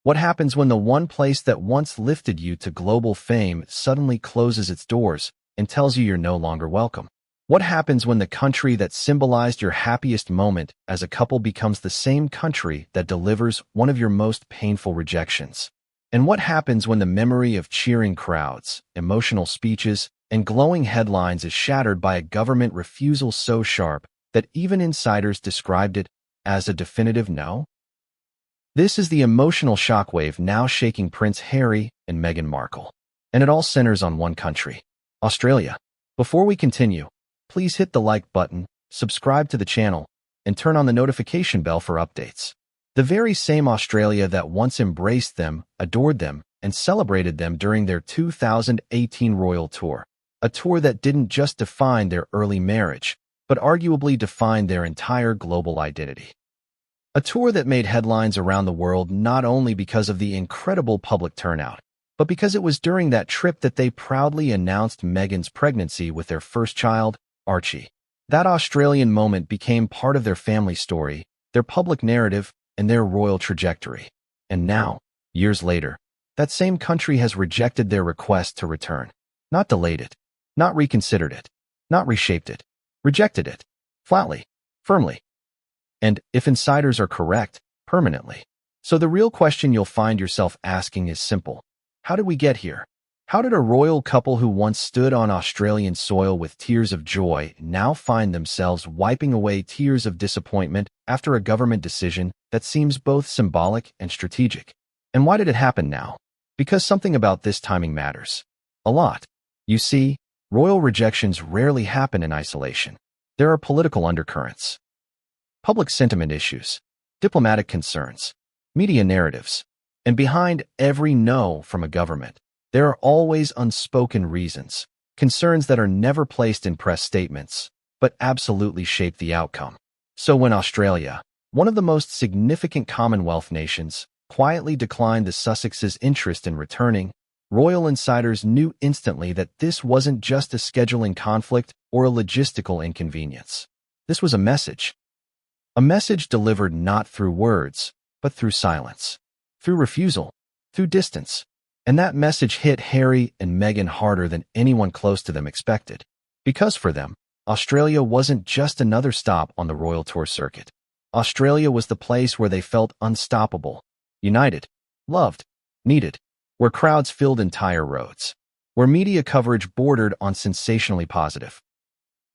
What happens when the one place that once lifted you to global fame suddenly closes its doors and tells you you're no longer welcome? What happens when the country that symbolized your happiest moment as a couple becomes the same country that delivers one of your most painful rejections? And what happens when the memory of cheering crowds, emotional speeches, and glowing headlines is shattered by a government refusal so sharp that even insiders described it as a definitive no? This is the emotional shockwave now shaking Prince Harry and Meghan Markle. And it all centers on one country, Australia. Before we continue, please hit the like button, subscribe to the channel, and turn on the notification bell for updates. The very same Australia that once embraced them, adored them, and celebrated them during their 2018 royal tour. A tour that didn't just define their early marriage, but arguably defined their entire global identity. A tour that made headlines around the world not only because of the incredible public turnout, but because it was during that trip that they proudly announced Meghan's pregnancy with their first child, Archie. That Australian moment became part of their family story, their public narrative, and their royal trajectory. And now, years later, that same country has rejected their request to return. Not delayed it, not reconsidered it, not reshaped it, rejected it, flatly, firmly. And, if insiders are correct, permanently. So the real question you'll find yourself asking is simple. How did we get here? How did a royal couple who once stood on Australian soil with tears of joy now find themselves wiping away tears of disappointment after a government decision that seems both symbolic and strategic? And why did it happen now? Because something about this timing matters. A lot. You see, royal rejections rarely happen in isolation. There are political undercurrents, public sentiment issues, diplomatic concerns, media narratives, and behind every no from a government, there are always unspoken reasons, concerns that are never placed in press statements, but absolutely shape the outcome. So when Australia, one of the most significant Commonwealth nations, quietly declined the Sussex's interest in returning, royal insiders knew instantly that this wasn't just a scheduling conflict or a logistical inconvenience. This was a message. A message delivered not through words, but through silence, through refusal, through distance. And that message hit Harry and Meghan harder than anyone close to them expected. Because for them, Australia wasn't just another stop on the royal tour circuit. Australia was the place where they felt unstoppable, united, loved, needed, where crowds filled entire roads, where media coverage bordered on sensationally positive,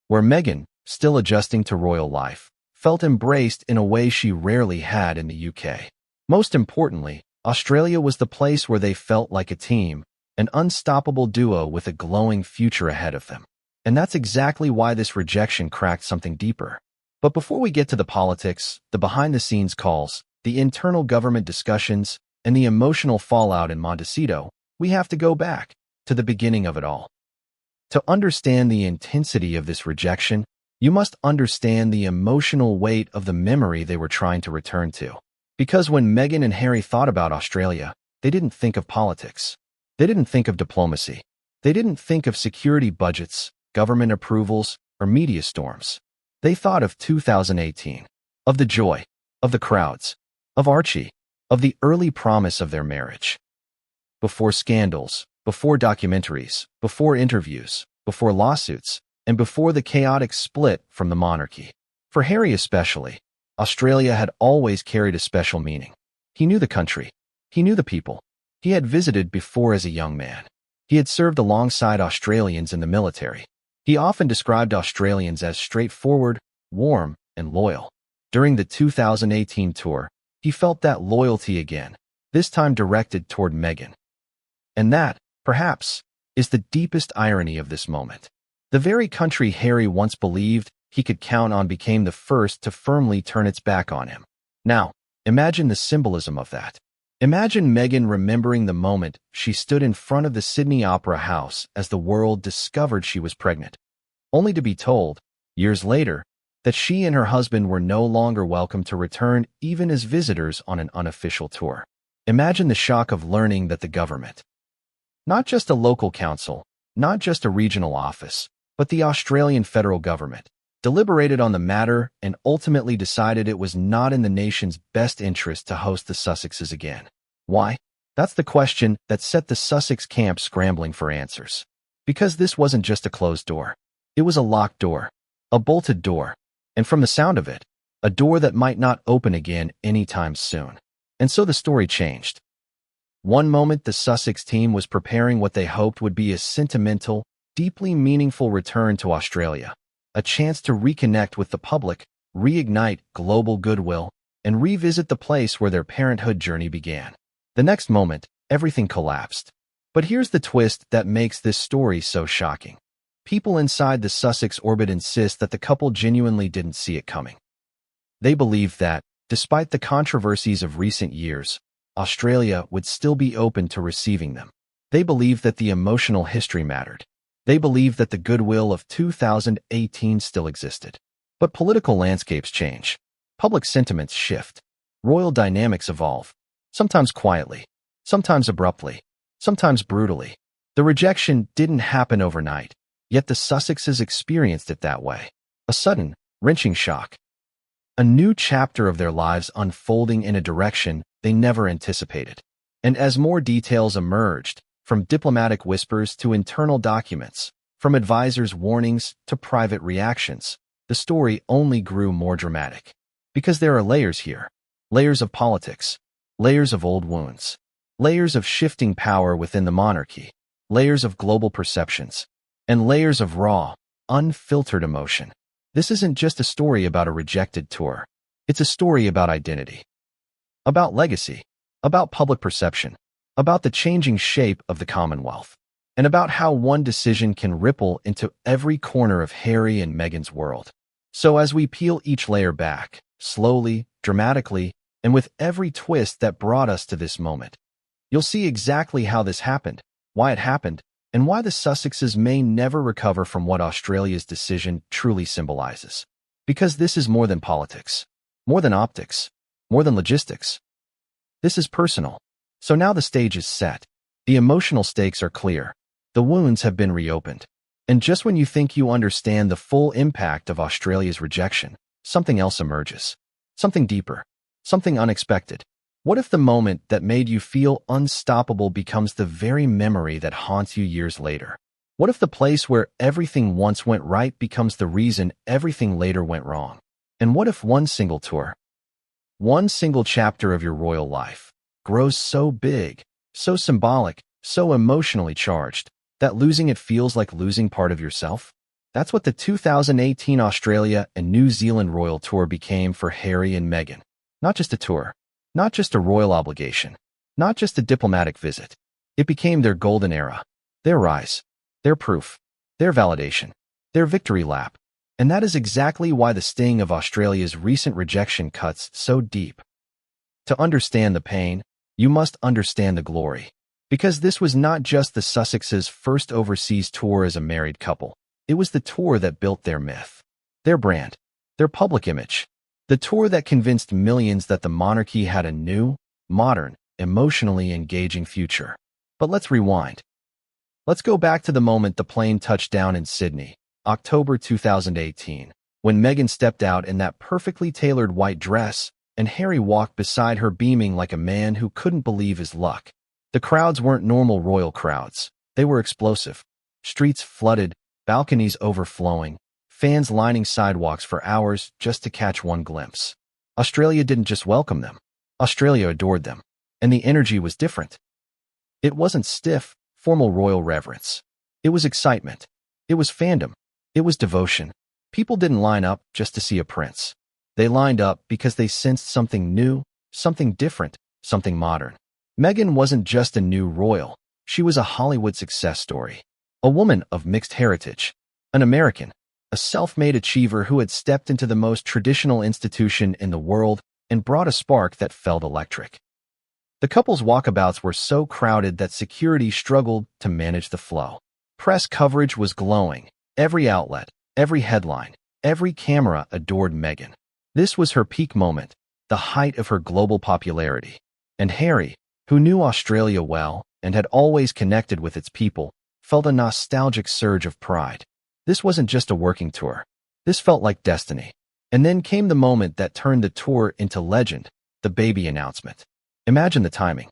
where Meghan, still adjusting to royal life, felt embraced in a way she rarely had in the UK. Most importantly, Australia was the place where they felt like a team, an unstoppable duo with a glowing future ahead of them. And that's exactly why this rejection cracked something deeper. But before we get to the politics, the behind-the-scenes calls, the internal government discussions, and the emotional fallout in Montecito, we have to go back to the beginning of it all. To understand the intensity of this rejection, you must understand the emotional weight of the memory they were trying to return to. Because when Meghan and Harry thought about Australia, they didn't think of politics. They didn't think of diplomacy. They didn't think of security budgets, government approvals, or media storms. They thought of 2018, of the joy, of the crowds, of Archie, of the early promise of their marriage. Before scandals, before documentaries, before interviews, before lawsuits, and before the chaotic split from the monarchy. For Harry especially, Australia had always carried a special meaning. He knew the country. He knew the people. He had visited before as a young man. He had served alongside Australians in the military. He often described Australians as straightforward, warm, and loyal. During the 2018 tour, he felt that loyalty again, this time directed toward Meghan. And that, perhaps, is the deepest irony of this moment. The very country Harry once believed he could count on became the first to firmly turn its back on him. Now, imagine the symbolism of that. Imagine Meghan remembering the moment she stood in front of the Sydney Opera House as the world discovered she was pregnant, only to be told, years later, that she and her husband were no longer welcome to return even as visitors on an unofficial tour. Imagine the shock of learning that the government, not just a local council, not just a regional office, but the Australian federal government, deliberated on the matter and ultimately decided it was not in the nation's best interest to host the Sussexes again. Why? That's the question that set the Sussex camp scrambling for answers. Because this wasn't just a closed door. It was a locked door, a bolted door, and from the sound of it, a door that might not open again anytime soon. And so the story changed. One moment the Sussex team was preparing what they hoped would be a sentimental, deeply meaningful return to Australia, a chance to reconnect with the public, reignite global goodwill, and revisit the place where their parenthood journey began. The next moment, everything collapsed. But here's the twist that makes this story so shocking. People inside the Sussex orbit insist that the couple genuinely didn't see it coming. They believed that, despite the controversies of recent years, Australia would still be open to receiving them. They believed that the emotional history mattered. They believed that the goodwill of 2018 still existed. But political landscapes change. Public sentiments shift. Royal dynamics evolve. Sometimes quietly, sometimes abruptly, sometimes brutally. The rejection didn't happen overnight, yet the Sussexes experienced it that way. A sudden, wrenching shock. A new chapter of their lives unfolding in a direction they never anticipated. And as more details emerged, from diplomatic whispers to internal documents, from advisors' warnings to private reactions, the story only grew more dramatic. Because there are layers here. Layers of politics. Layers of old wounds. Layers of shifting power within the monarchy. Layers of global perceptions. And layers of raw, unfiltered emotion. This isn't just a story about a rejected tour. It's a story about identity. About legacy. About public perception. About the changing shape of the Commonwealth. And about how one decision can ripple into every corner of Harry and Meghan's world. So as we peel each layer back, slowly, dramatically, and with every twist that brought us to this moment, you'll see exactly how this happened, why it happened, and why the Sussexes may never recover from what Australia's decision truly symbolizes. Because this is more than politics, more than optics, more than logistics. This is personal. So now the stage is set. The emotional stakes are clear. The wounds have been reopened. And just when you think you understand the full impact of Australia's rejection, something else emerges. Something deeper. Something unexpected. What if the moment that made you feel unstoppable becomes the very memory that haunts you years later? What if the place where everything once went right becomes the reason everything later went wrong? And what if one single tour, one single chapter of your royal life, grows so big, so symbolic, so emotionally charged, that losing it feels like losing part of yourself? That's what the 2018 Australia and New Zealand royal tour became for Harry and Meghan. Not just a tour, not just a royal obligation, not just a diplomatic visit. It became their golden era, their rise, their proof, their validation, their victory lap. And that is exactly why the sting of Australia's recent rejection cuts so deep. To understand the pain, you must understand the glory. Because this was not just the Sussexes' first overseas tour as a married couple. It was the tour that built their myth, their brand, their public image. The tour that convinced millions that the monarchy had a new, modern, emotionally engaging future. But let's rewind. Let's go back to the moment the plane touched down in Sydney, October 2018, when Meghan stepped out in that perfectly tailored white dress, and Harry walked beside her beaming like a man who couldn't believe his luck. The crowds weren't normal royal crowds. They were explosive. Streets flooded, balconies overflowing, fans lining sidewalks for hours just to catch one glimpse. Australia didn't just welcome them. Australia adored them. And the energy was different. It wasn't stiff, formal royal reverence. It was excitement. It was fandom. It was devotion. People didn't line up just to see a prince. They lined up because they sensed something new, something different, something modern. Meghan wasn't just a new royal. She was a Hollywood success story. A woman of mixed heritage. An American. A self-made achiever who had stepped into the most traditional institution in the world and brought a spark that felt electric. The couple's walkabouts were so crowded that security struggled to manage the flow. Press coverage was glowing. Every outlet, every headline, every camera adored Meghan. This was her peak moment, the height of her global popularity. And Harry, who knew Australia well and had always connected with its people, felt a nostalgic surge of pride. This wasn't just a working tour. This felt like destiny. And then came the moment that turned the tour into legend, the baby announcement. Imagine the timing.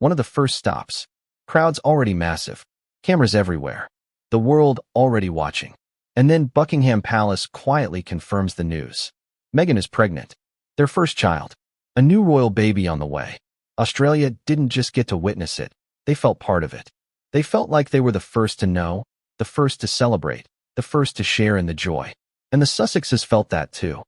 One of the first stops. Crowds already massive. Cameras everywhere. The world already watching. And then Buckingham Palace quietly confirms the news. Meghan is pregnant. Their first child. A new royal baby on the way. Australia didn't just get to witness it. They felt part of it. They felt like they were the first to know, the first to celebrate, the first to share in the joy. And the Sussexes felt that too.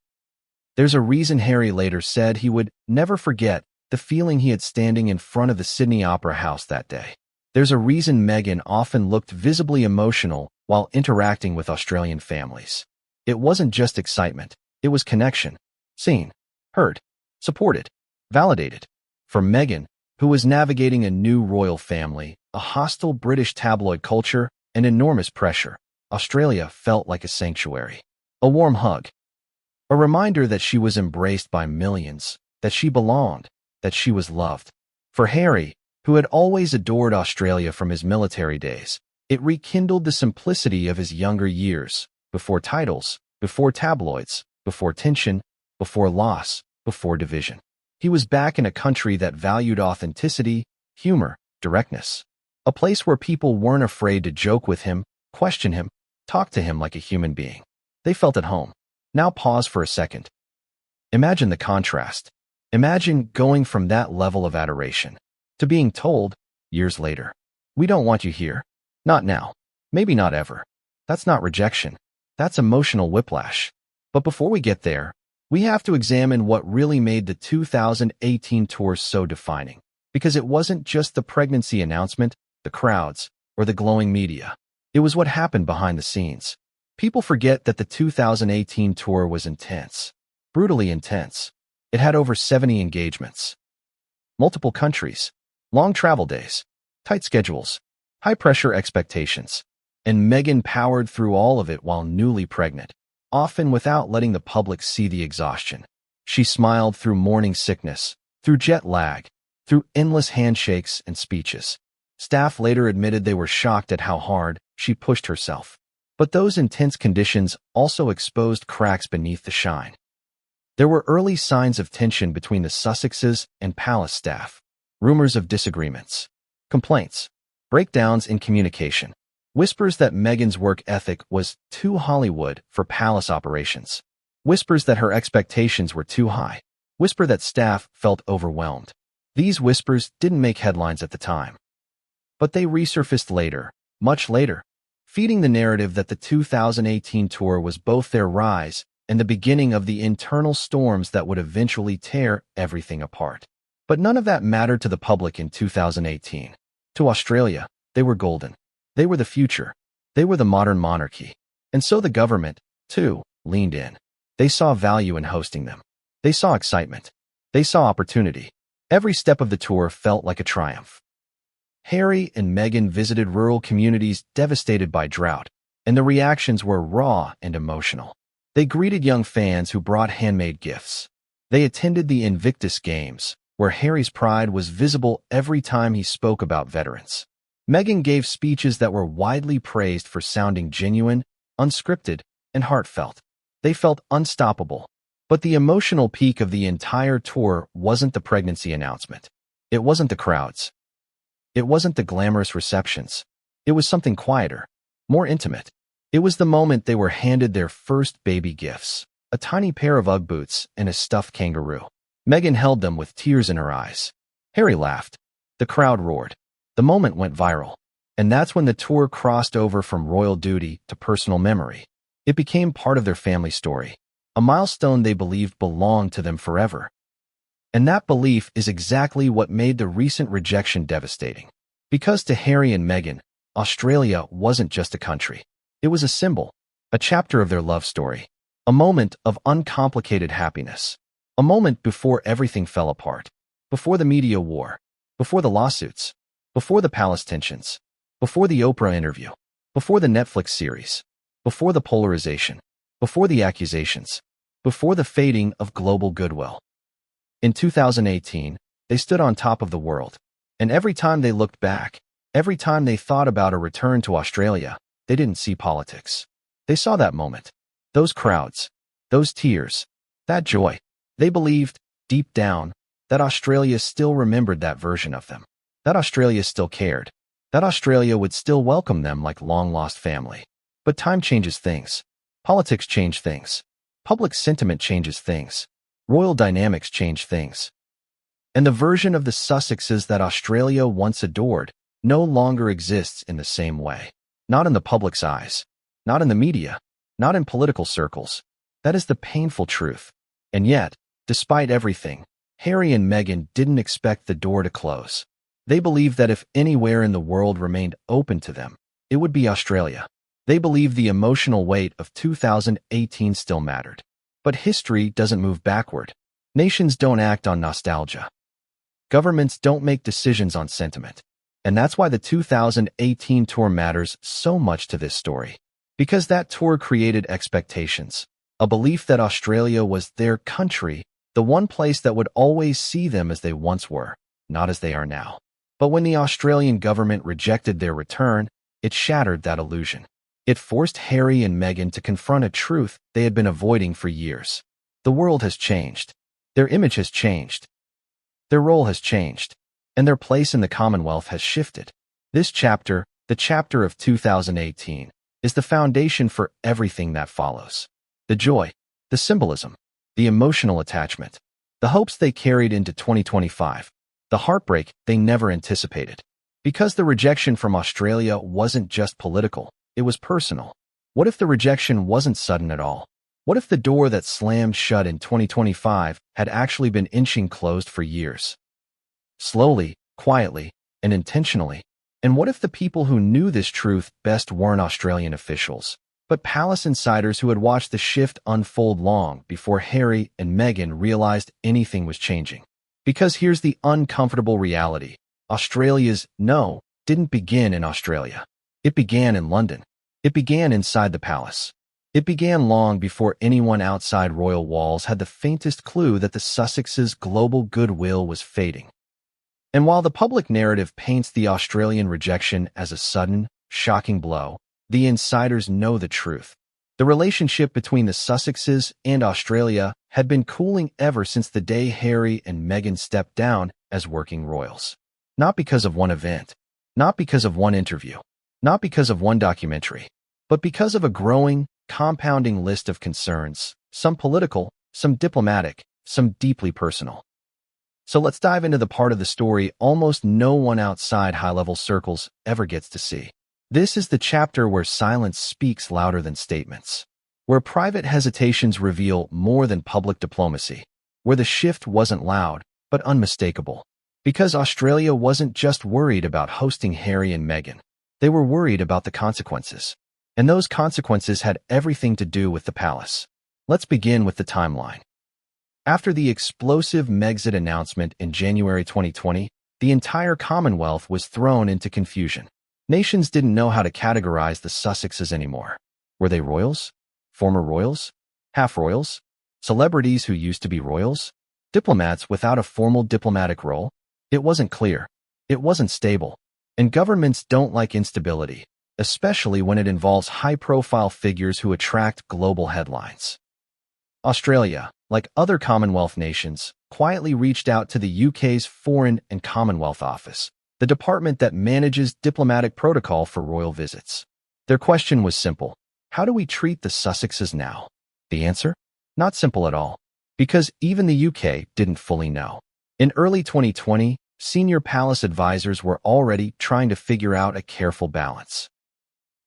There's a reason Harry later said he would never forget the feeling he had standing in front of the Sydney Opera House that day. There's a reason Meghan often looked visibly emotional while interacting with Australian families. It wasn't just excitement, it was connection. Seen, heard, supported, validated. For Meghan, who was navigating a new royal family, a hostile British tabloid culture, and enormous pressure, Australia felt like a sanctuary. A warm hug. A reminder that she was embraced by millions, that she belonged, that she was loved. For Harry, who had always adored Australia from his military days, it rekindled the simplicity of his younger years, before titles, before tabloids, before tension, before loss, before division. He was back in a country that valued authenticity, humor, directness. A place where people weren't afraid to joke with him, question him, talk to him like a human being. They felt at home. Now pause for a second. Imagine the contrast. Imagine going from that level of adoration to being told, years later, "We don't want you here. Not now. Maybe not ever." That's not rejection. That's emotional whiplash. But before we get there, we have to examine what really made the 2018 tour so defining. Because it wasn't just the pregnancy announcement, the crowds, or the glowing media. It was what happened behind the scenes. People forget that the 2018 tour was intense. Brutally intense. It had over 70 engagements. Multiple countries. Long travel days. Tight schedules. High-pressure expectations. And Meghan powered through all of it while newly pregnant, often without letting the public see the exhaustion. She smiled through morning sickness, through jet lag, through endless handshakes and speeches. Staff later admitted they were shocked at how hard she pushed herself. But those intense conditions also exposed cracks beneath the shine. There were early signs of tension between the Sussexes and palace staff. Rumors of disagreements. Complaints. Breakdowns in communication. Whispers that Meghan's work ethic was too Hollywood for palace operations. Whispers that her expectations were too high. Whisper that staff felt overwhelmed. These whispers didn't make headlines at the time. But they resurfaced later, much later, feeding the narrative that the 2018 tour was both their rise and the beginning of the internal storms that would eventually tear everything apart. But none of that mattered to the public in 2018. To Australia, they were golden. They were the future. They were the modern monarchy. And so the government, too, leaned in. They saw value in hosting them. They saw excitement. They saw opportunity. Every step of the tour felt like a triumph. Harry and Meghan visited rural communities devastated by drought, and the reactions were raw and emotional. They greeted young fans who brought handmade gifts. They attended the Invictus Games, where Harry's pride was visible every time he spoke about veterans. Meghan gave speeches that were widely praised for sounding genuine, unscripted, and heartfelt. They felt unstoppable. But the emotional peak of the entire tour wasn't the pregnancy announcement. It wasn't the crowds. It wasn't the glamorous receptions. It was something quieter, more intimate. It was the moment they were handed their first baby gifts, a tiny pair of Ugg boots and a stuffed kangaroo. Meghan held them with tears in her eyes. Harry laughed. The crowd roared. The moment went viral. And that's when the tour crossed over from royal duty to personal memory. It became part of their family story, a milestone they believed belonged to them forever. And that belief is exactly what made the recent rejection devastating. Because to Harry and Meghan, Australia wasn't just a country. It was a symbol, a chapter of their love story, a moment of uncomplicated happiness, a moment before everything fell apart, before the media war, before the lawsuits, before the palace tensions, before the Oprah interview, before the Netflix series, before the polarization, before the accusations, before the fading of global goodwill. In 2018, they stood on top of the world, and every time they looked back, every time they thought about a return to Australia, they didn't see politics. They saw that moment, those crowds, those tears, that joy. They believed, deep down, that Australia still remembered that version of them. that Australia still cared, that Australia would still welcome them like long-lost family. But time changes things. Politics change things. Public sentiment changes things. Royal dynamics change things. And the version of the Sussexes that Australia once adored no longer exists in the same way. Not in the public's eyes. Not in the media. Not in political circles. That is the painful truth. And yet, despite everything, Harry and Meghan didn't expect the door to close. They believed that if anywhere in the world remained open to them, it would be Australia. They believed the emotional weight of 2018 still mattered. But history doesn't move backward. Nations don't act on nostalgia. Governments don't make decisions on sentiment. And that's why the 2018 tour matters so much to this story. Because that tour created expectations. A belief that Australia was their country, the one place that would always see them as they once were, not as they are now. But when the Australian government rejected their return, it shattered that illusion. It forced Harry and Meghan to confront a truth they had been avoiding for years. The world has changed. Their image has changed. Their role has changed. And their place in the Commonwealth has shifted. This chapter, the chapter of 2018, is the foundation for everything that follows. The joy, the symbolism, the emotional attachment, the hopes they carried into 2025, the heartbreak they never anticipated. Because the rejection from Australia wasn't just political, it was personal. What if the rejection wasn't sudden at all? What if the door that slammed shut in 2025 had actually been inching closed for years? Slowly, quietly, and intentionally. And what if the people who knew this truth best weren't Australian officials, but palace insiders who had watched the shift unfold long before Harry and Meghan realized anything was changing? Because here's the uncomfortable reality. Australia's no didn't begin in Australia. It began in London. It began inside the palace. It began long before anyone outside royal walls had the faintest clue that the Sussexes' global goodwill was fading. And while the public narrative paints the Australian rejection as a sudden, shocking blow, the insiders know the truth. The relationship between the Sussexes and Australia had been cooling ever since the day Harry and Meghan stepped down as working royals. Not because of one event, not because of one interview, not because of one documentary, but because of a growing, compounding list of concerns, some political, some diplomatic, some deeply personal. So let's dive into the part of the story almost no one outside high-level circles ever gets to see. This is the chapter where silence speaks louder than statements, where private hesitations reveal more than public diplomacy, where the shift wasn't loud, but unmistakable. Because Australia wasn't just worried about hosting Harry and Meghan. They were worried about the consequences. And those consequences had everything to do with the palace. Let's begin with the timeline. After the explosive Megxit announcement in January 2020, the entire Commonwealth was thrown into confusion. Nations didn't know how to categorize the Sussexes anymore. Were they royals? Former royals? Half-royals? Celebrities who used to be royals? Diplomats without a formal diplomatic role? It wasn't clear. It wasn't stable. And governments don't like instability, especially when it involves high-profile figures who attract global headlines. Australia, like other Commonwealth nations, quietly reached out to the UK's Foreign and Commonwealth Office, the department that manages diplomatic protocol for royal visits. Their question was simple. How do we treat the Sussexes now? The answer? Not simple at all. Because even the UK didn't fully know. In early 2020, senior palace advisors were already trying to figure out a careful balance.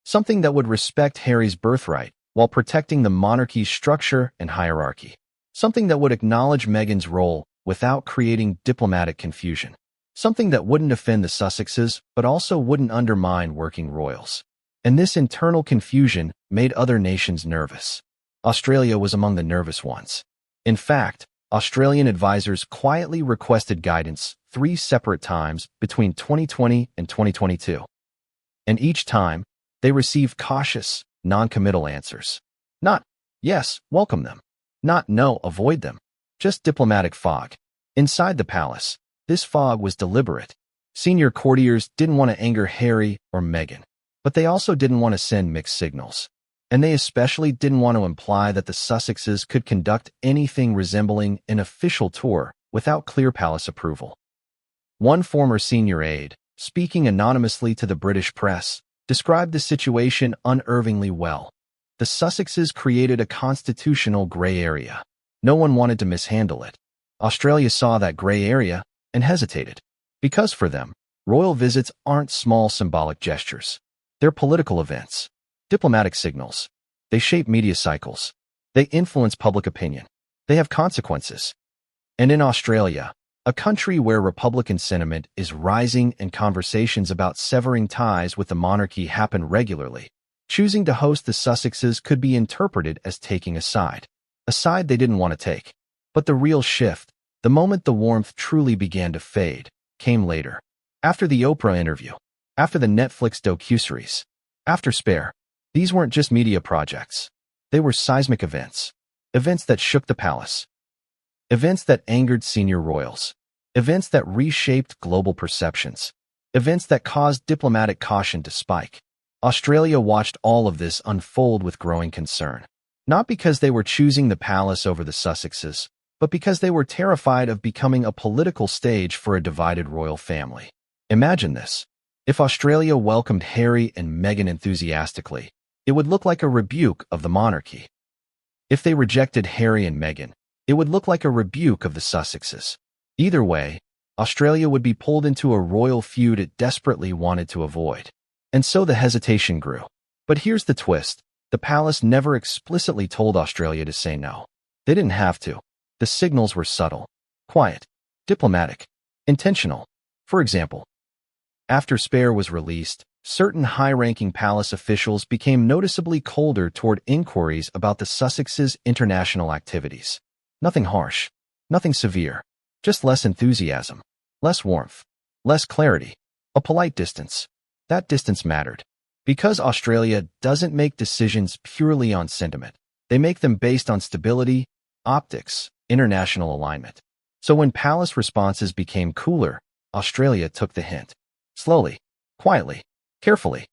Something that would respect Harry's birthright while protecting the monarchy's structure and hierarchy. Something that would acknowledge Meghan's role without creating diplomatic confusion. Something that wouldn't offend the Sussexes but also wouldn't undermine working royals. And this internal confusion made other nations nervous. Australia was among the nervous ones. In fact, Australian advisors quietly requested guidance 3 separate times between 2020 and 2022. And each time, they received cautious, non-committal answers. Not, yes, welcome them. Not, no, avoid them. Just diplomatic fog. Inside the palace, this fog was deliberate. Senior courtiers didn't want to anger Harry or Meghan, but they also didn't want to send mixed signals. And they especially didn't want to imply that the Sussexes could conduct anything resembling an official tour without clear palace approval. One former senior aide, speaking anonymously to the British press, described the situation unnervingly well. The Sussexes created a constitutional gray area. No one wanted to mishandle it. Australia saw that gray area and hesitated. Because for them, royal visits aren't small symbolic gestures. They're political events, diplomatic signals. They shape media cycles. They influence public opinion. They have consequences. And in Australia, a country where Republican sentiment is rising and conversations about severing ties with the monarchy happen regularly, choosing to host the Sussexes could be interpreted as taking a side they didn't want to take. But the real shift, the moment the warmth truly began to fade, came later. After the Oprah interview, after the Netflix docuseries, after Spare. These weren't just media projects. They were seismic events. Events that shook the palace. Events that angered senior royals. Events that reshaped global perceptions. Events that caused diplomatic caution to spike. Australia watched all of this unfold with growing concern. Not because they were choosing the palace over the Sussexes, but because they were terrified of becoming a political stage for a divided royal family. Imagine this. If Australia welcomed Harry and Meghan enthusiastically, it would look like a rebuke of the monarchy. If they rejected Harry and Meghan, it would look like a rebuke of the Sussexes. Either way, Australia would be pulled into a royal feud it desperately wanted to avoid. And so the hesitation grew. But here's the twist. The palace never explicitly told Australia to say no. They didn't have to. The signals were subtle, quiet, diplomatic, intentional. For example, after Spare was released, certain high-ranking palace officials became noticeably colder toward inquiries about the Sussexes' international activities. Nothing harsh, nothing severe, just less enthusiasm, less warmth, less clarity, a polite distance. That distance mattered. Because Australia doesn't make decisions purely on sentiment, they make them based on stability, optics, international alignment. So when palace responses became cooler, Australia took the hint. Slowly, quietly, carefully.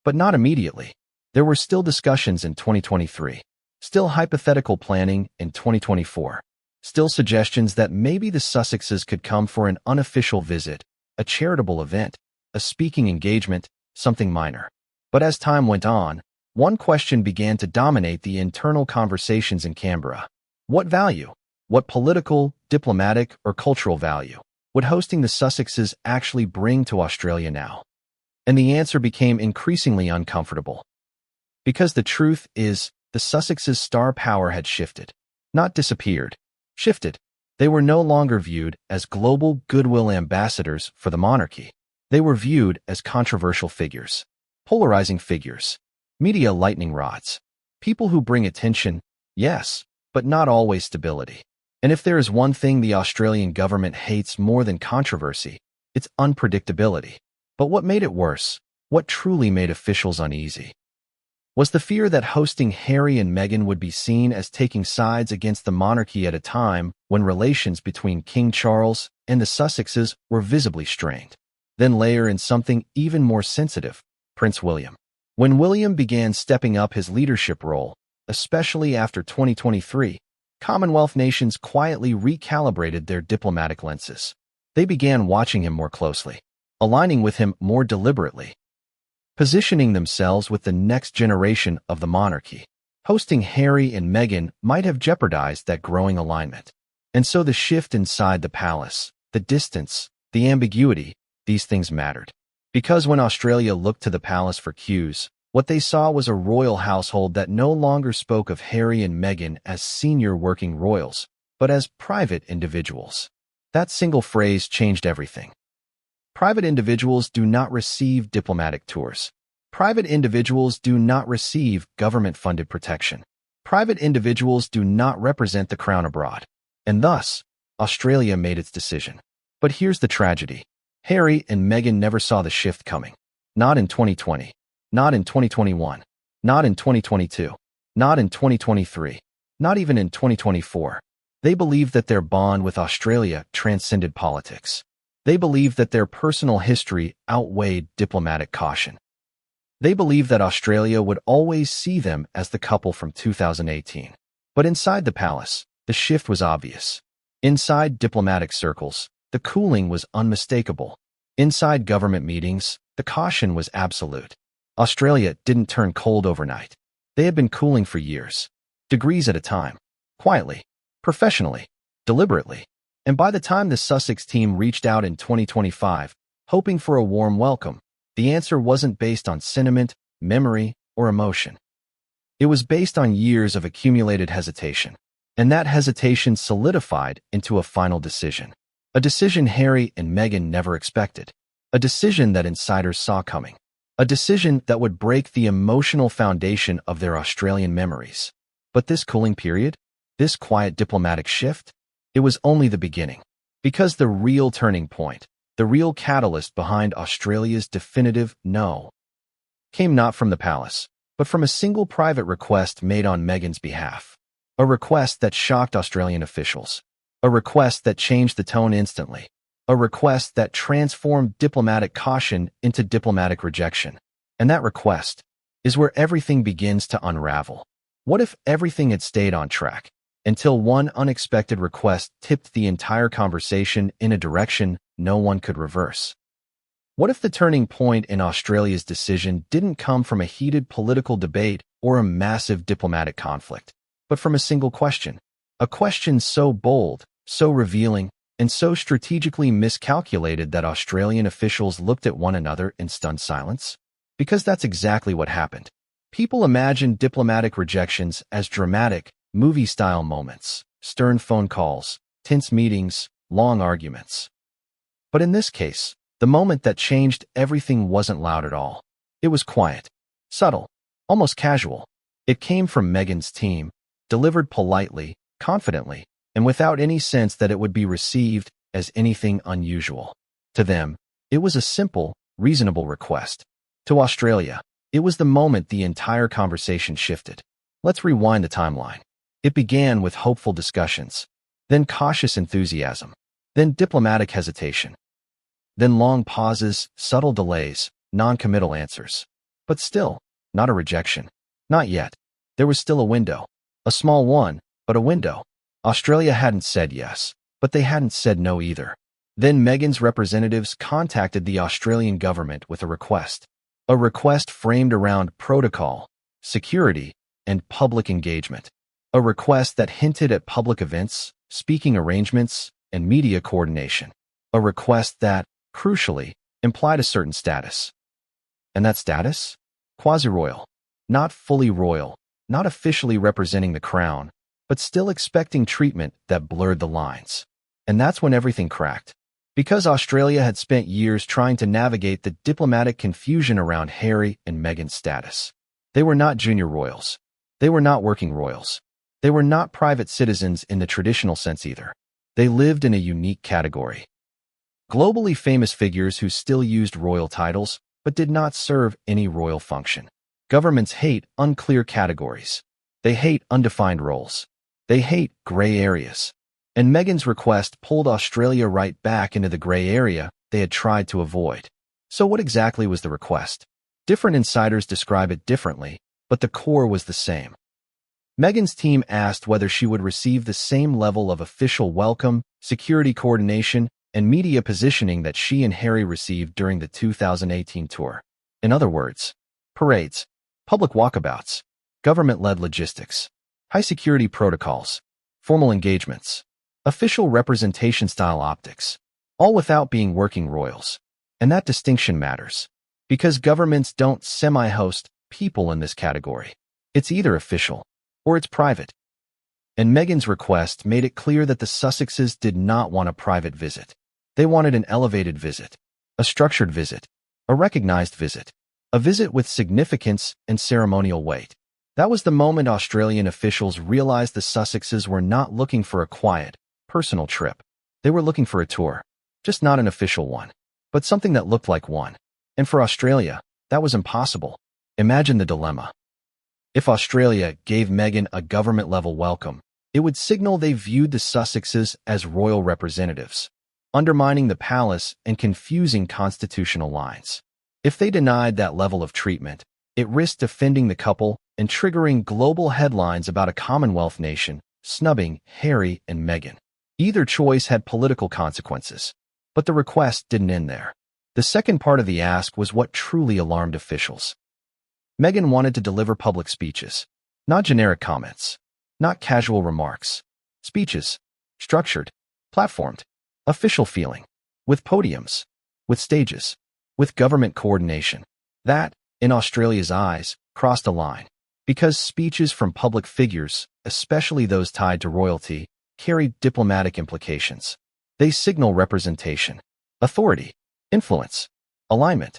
But not immediately. There were still discussions in 2023, still hypothetical planning in 2024, still suggestions that maybe the Sussexes could come for an unofficial visit, a charitable event, a speaking engagement, something minor. But as time went on, one question began to dominate the internal conversations in Canberra. What value, what political, diplomatic, or cultural value, would hosting the Sussexes actually bring to Australia now? And the answer became increasingly uncomfortable. Because the truth is, the Sussexes' star power had shifted. Not disappeared. Shifted. They were no longer viewed as global goodwill ambassadors for the monarchy. They were viewed as controversial figures. Polarizing figures. Media lightning rods. People who bring attention, yes, but not always stability. And if there is one thing the Australian government hates more than controversy, it's unpredictability. But what made it worse, what truly made officials uneasy, was the fear that hosting Harry and Meghan would be seen as taking sides against the monarchy at a time when relations between King Charles and the Sussexes were visibly strained. Then layer in something even more sensitive, Prince William. When William began stepping up his leadership role, especially after 2023, Commonwealth nations quietly recalibrated their diplomatic lenses. They began watching him more closely, aligning with him more deliberately, positioning themselves with the next generation of the monarchy. Hosting Harry and Meghan might have jeopardized that growing alignment. And so the shift inside the palace, the distance, the ambiguity, these things mattered. Because when Australia looked to the palace for cues, what they saw was a royal household that no longer spoke of Harry and Meghan as senior working royals, but as private individuals. That single phrase changed everything. Private individuals do not receive diplomatic tours. Private individuals do not receive government-funded protection. Private individuals do not represent the crown abroad. And thus, Australia made its decision. But here's the tragedy. Harry and Meghan never saw the shift coming. Not in 2020. Not in 2021. Not in 2022. Not in 2023. Not even in 2024. They believed that their bond with Australia transcended politics. They believed that their personal history outweighed diplomatic caution. They believed that Australia would always see them as the couple from 2018. But inside the palace, the shift was obvious. Inside diplomatic circles, The cooling was unmistakable. Inside government meetings, the caution was absolute. Australia didn't turn cold overnight. They had been cooling for years, degrees at a time, quietly, professionally, deliberately. And by the time the Sussex team reached out in 2025, hoping for a warm welcome, the answer wasn't based on sentiment, memory, or emotion. It was based on years of accumulated hesitation. And that hesitation solidified into a final decision. A decision Harry and Meghan never expected. A decision that insiders saw coming. A decision that would break the emotional foundation of their Australian memories. But this cooling period, this quiet diplomatic shift, it was only the beginning. Because the real turning point, the real catalyst behind Australia's definitive no, came not from the palace, but from a single private request made on Meghan's behalf. A request that shocked Australian officials. A request that changed the tone instantly. A request that transformed diplomatic caution into diplomatic rejection. And that request is where everything begins to unravel. What if everything had stayed on track until one unexpected request tipped the entire conversation in a direction no one could reverse? What if the turning point in Australia's decision didn't come from a heated political debate or a massive diplomatic conflict, but from a single question? A question so bold, so revealing, and so strategically miscalculated that Australian officials looked at one another in stunned silence? Because that's exactly what happened. People imagine diplomatic rejections as dramatic, movie-style moments, stern phone calls, tense meetings, long arguments. But in this case, the moment that changed everything wasn't loud at all. It was quiet, subtle, almost casual. It came from Meghan's team, delivered politely, confidently, and without any sense that it would be received as anything unusual. To them, it was a simple, reasonable request. To Australia, it was the moment the entire conversation shifted. Let's rewind the timeline. It began with hopeful discussions, then cautious enthusiasm, then diplomatic hesitation, then long pauses, subtle delays, non-committal answers. But still, not a rejection. Not yet. There was still a window. A small one, but a window. Australia hadn't said yes, but they hadn't said no either. Then Meghan's representatives contacted the Australian government with a request. A request framed around protocol, security, and public engagement. A request that hinted at public events, speaking arrangements, and media coordination. A request that, crucially, implied a certain status. And that status? Quasi-royal. Not fully royal, not officially representing the crown, but still expecting treatment that blurred the lines. And that's when everything cracked. Because Australia had spent years trying to navigate the diplomatic confusion around Harry and Meghan's status. They were not junior royals. They were not working royals. They were not private citizens in the traditional sense either. They lived in a unique category. Globally famous figures who still used royal titles, but did not serve any royal function. Governments hate unclear categories. They hate undefined roles. They hate gray areas. And Meghan's request pulled Australia right back into the gray area they had tried to avoid. So what exactly was the request? Different insiders describe it differently, but the core was the same. Meghan's team asked whether she would receive the same level of official welcome, security coordination, and media positioning that she and Harry received during the 2018 tour. In other words, parades, public walkabouts, government-led logistics, high-security protocols, formal engagements, official representation-style optics, all without being working royals. And that distinction matters, because governments don't semi-host people in this category. It's either official, or it's private. And Meghan's request made it clear that the Sussexes did not want a private visit. They wanted an elevated visit, a structured visit, a recognized visit, a visit with significance and ceremonial weight. That was the moment Australian officials realized the Sussexes were not looking for a quiet, personal trip. They were looking for a tour, just not an official one, but something that looked like one. And for Australia, that was impossible. Imagine the dilemma. If Australia gave Meghan a government-level welcome, it would signal they viewed the Sussexes as royal representatives, undermining the palace and confusing constitutional lines. If they denied that level of treatment, it risked offending the couple and triggering global headlines about a Commonwealth nation snubbing Harry and Meghan. Either choice had political consequences, But the request didn't end there. The second part of the ask was what truly alarmed officials. Meghan wanted to deliver public speeches, not generic comments, not casual remarks. Speeches, structured, platformed, official feeling, with podiums, with stages, with government coordination. That, in Australia's eyes, crossed a line. Because speeches from public figures, especially those tied to royalty, carried diplomatic implications. They signal representation, authority, influence, alignment.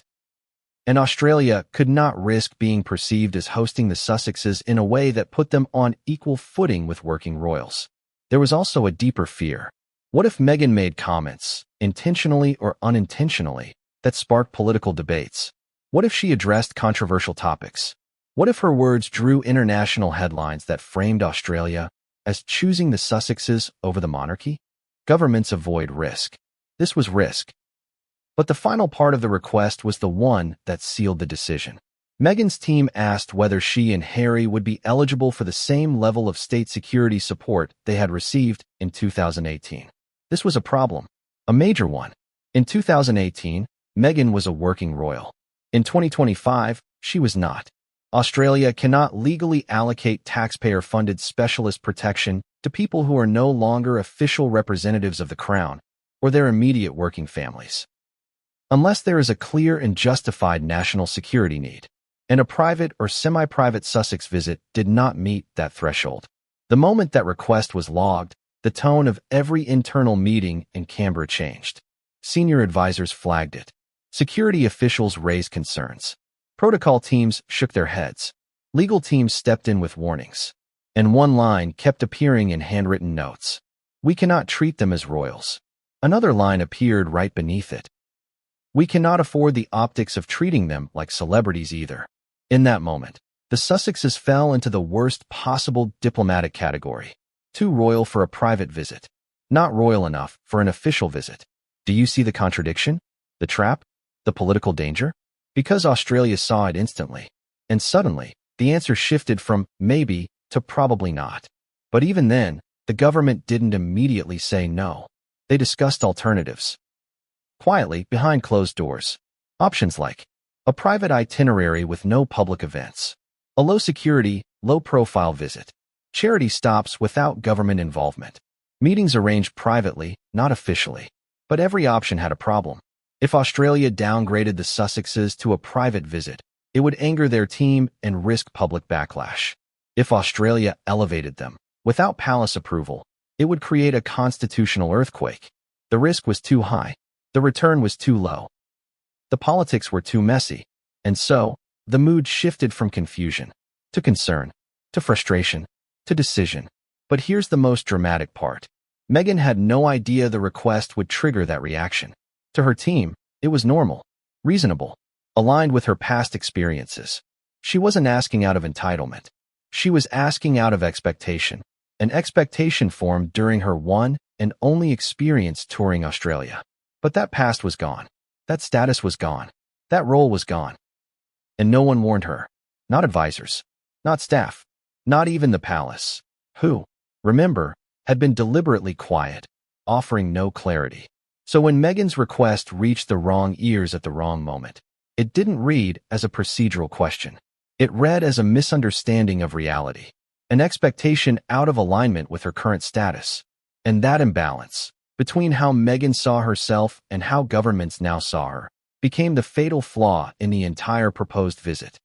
And Australia could not risk being perceived as hosting the Sussexes in a way that put them on equal footing with working royals. There was also a deeper fear. What if Meghan made comments, intentionally or unintentionally, that sparked political debates? What if she addressed controversial topics? What if her words drew international headlines that framed Australia as choosing the Sussexes over the monarchy? Governments avoid risk. This was risk. But the final part of the request was the one that sealed the decision. Meghan's team asked whether she and Harry would be eligible for the same level of state security support they had received in 2018. This was a problem, a major one. In 2018, Meghan was a working royal. In 2025, she was not. Australia cannot legally allocate taxpayer-funded specialist protection to people who are no longer official representatives of the Crown or their immediate working families, unless there is a clear and justified national security need. And a private or semi-private Sussex visit did not meet that threshold. The moment that request was logged, the tone of every internal meeting in Canberra changed. Senior advisors flagged it. Security officials raised concerns. Protocol teams shook their heads. Legal teams stepped in with warnings. And one line kept appearing in handwritten notes. We cannot treat them as royals. Another line appeared right beneath it. We cannot afford the optics of treating them like celebrities either. In that moment, the Sussexes fell into the worst possible diplomatic category. Too royal for a private visit. Not royal enough for an official visit. Do you see the contradiction? The trap? The political danger? Because Australia saw it instantly. And suddenly, the answer shifted from maybe to probably not. But even then, the government didn't immediately say no. They discussed alternatives. Quietly, behind closed doors. Options like a private itinerary with no public events, a low-security, low-profile visit, charity stops without government involvement, meetings arranged privately, not officially. But every option had a problem. If Australia downgraded the Sussexes to a private visit, it would anger their team and risk public backlash. If Australia elevated them, without palace approval, it would create a constitutional earthquake. The risk was too high. The return was too low. The politics were too messy. And so, the mood shifted from confusion, to concern, to frustration, to decision. But here's the most dramatic part. Meghan had no idea the request would trigger that reaction. To her team, it was normal, reasonable, aligned with her past experiences. She wasn't asking out of entitlement. She was asking out of expectation. An expectation formed during her one and only experience touring Australia. But that past was gone. That status was gone. That role was gone. And no one warned her. Not advisors. Not staff. Not even the palace. Who, remember, had been deliberately quiet, offering no clarity. So when Meghan's request reached the wrong ears at the wrong moment, it didn't read as a procedural question. It read as a misunderstanding of reality, an expectation out of alignment with her current status. And that imbalance, between how Meghan saw herself and how governments now saw her, became the fatal flaw in the entire proposed visit.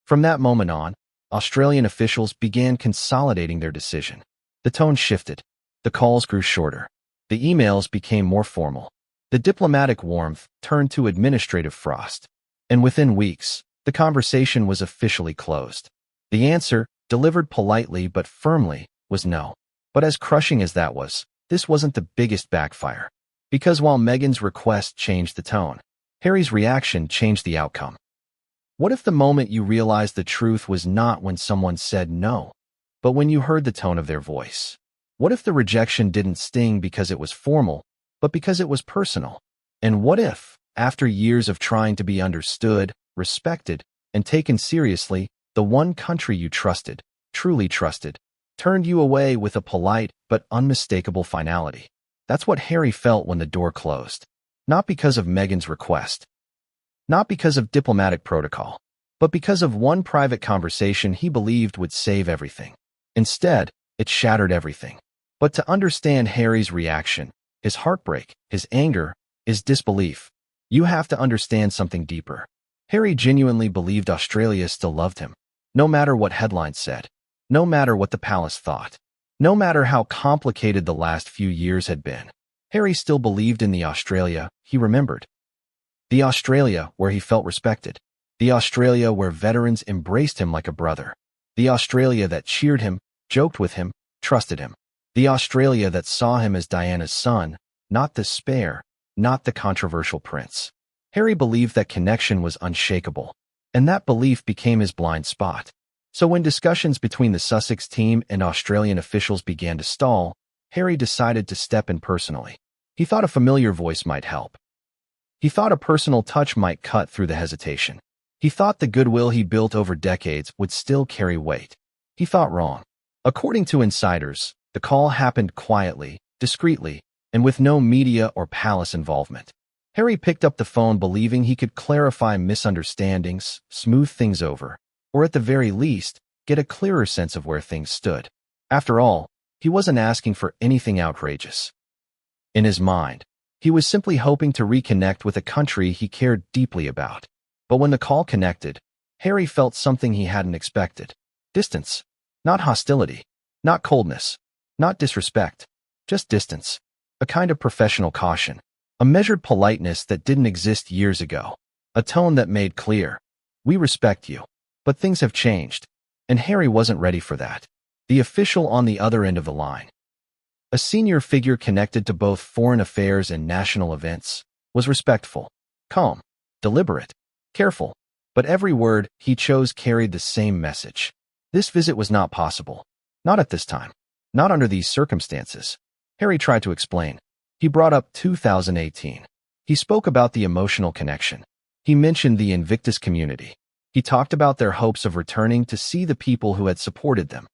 From that moment on, Australian officials began consolidating their decision. The tone shifted. The calls grew shorter. The emails became more formal. The diplomatic warmth turned to administrative frost. And within weeks, the conversation was officially closed. The answer, delivered politely but firmly, was no. But as crushing as that was, this wasn't the biggest backfire. Because while Meghan's request changed the tone, Harry's reaction changed the outcome. What if the moment you realized the truth was not when someone said no, but when you heard the tone of their voice? What if the rejection didn't sting because it was formal, but because it was personal? And what if, after years of trying to be understood, respected, and taken seriously, the one country you trusted, truly trusted, turned you away with a polite but unmistakable finality? That's what Harry felt when the door closed. Not because of Meghan's request, not because of diplomatic protocol, but because of one private conversation he believed would save everything. Instead, it shattered everything. But to understand Harry's reaction, his heartbreak, his anger, his disbelief, you have to understand something deeper. Harry genuinely believed Australia still loved him, no matter what headlines said, no matter what the palace thought, no matter how complicated the last few years had been. Harry still believed in the Australia he remembered. The Australia where he felt respected. The Australia where veterans embraced him like a brother. The Australia that cheered him, joked with him, trusted him. The Australia that saw him as Diana's son, not the spare, not the controversial prince. Harry believed that connection was unshakable, and that belief became his blind spot. So when discussions between the Sussex team and Australian officials began to stall, Harry decided to step in personally. He thought a familiar voice might help. He thought a personal touch might cut through the hesitation. He thought the goodwill he built over decades would still carry weight. He thought wrong. According to insiders, the call happened quietly, discreetly, and with no media or palace involvement. Harry picked up the phone believing he could clarify misunderstandings, smooth things over, or at the very least, get a clearer sense of where things stood. After all, he wasn't asking for anything outrageous. In his mind, he was simply hoping to reconnect with a country he cared deeply about. But when the call connected, Harry felt something he hadn't expected. Distance. Not hostility. Not coldness. Not disrespect. Just distance. A kind of professional caution. A measured politeness that didn't exist years ago. A tone that made clear, we respect you. But things have changed. And Harry wasn't ready for that. The official on the other end of the line, a senior figure connected to both foreign affairs and national events, was respectful, calm, deliberate, careful, but every word he chose carried the same message. This visit was not possible. Not at this time. Not under these circumstances. Harry tried to explain. He brought up 2018. He spoke about the emotional connection. He mentioned the Invictus community. He talked about their hopes of returning to see the people who had supported them.